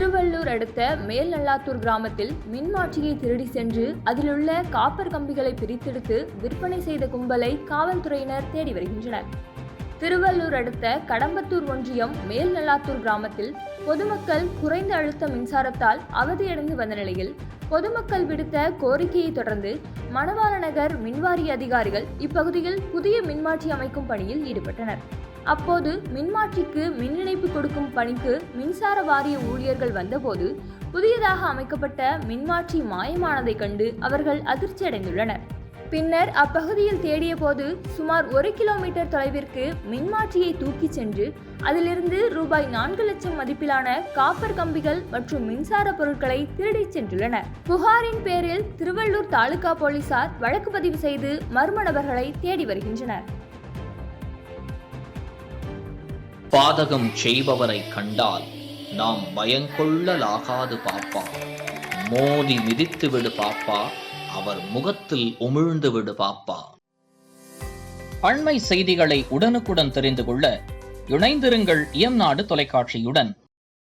திருவள்ளூர் அடுத்த மேல்நல்லாத்தூர் கிராமத்தில் மின்மாற்றியை திருடி சென்று அதிலுள்ள காப்பர் கம்பிகளை பிரித்தெடுத்து விற்பனை செய்த கும்பலை காவல்துறையினர் தேடி வருகின்றனர். திருவள்ளூர் அடுத்த கடம்பத்தூர் ஒன்றியம் மேல்நல்லாத்தூர் கிராமத்தில் பொதுமக்கள் குறைந்த அழுத்த மின்சாரத்தால் அவதியடைந்து வந்த நிலையில் பொதுமக்கள் விடுத்த கோரிக்கையை தொடர்ந்து மணவாள நகர் மின்வாரிய அதிகாரிகள் இப்பகுதியில் புதிய மின்மாற்றி அமைக்கும் பணியில் ஈடுபட்டனர். அப்போது மின்மாற்றிக்கு மின் இணைப்பு கொடுக்கும் பணிக்கு மின்சார வாரிய ஊழியர்கள் வந்தபோது புதியதாக அமைக்கப்பட்ட மின்மாற்றி மாயமானதை கண்டு அவர்கள் அதிர்ச்சி அடைந்துள்ளனர். பின்னர் அப்பகுதியில் தேடிய போது சுமார் 1 கிலோமீட்டர் தொலைவிற்கு மின்மாற்றியை தூக்கி சென்று அதிலிருந்து ரூபாய் 4 லட்சம் மதிப்பிலான காப்பர் கம்பிகள் மற்றும் மின்சார பொருட்களை திருடிச் சென்றுள்ளனர். புகாரின் பேரில் திருவள்ளூர் தாலுகா போலீசார் வழக்கு பதிவு செய்து மர்ம நபர்களை தேடி வருகின்றனர். பாதகம் செய்பவரை கண்டால் நாம் பயங்கொள்ளலாகாது பாப்பா. மோதி மிதித்து விடு பாப்பா, அவர் முகத்தில் உமிழ்ந்து விடு பாப்பா. அண்மை செய்திகளை உடனுக்குடன் தெரிந்து கொள்ள இணைந்திருங்கள் இயம்நாடு தொலைக்காட்சியுடன்.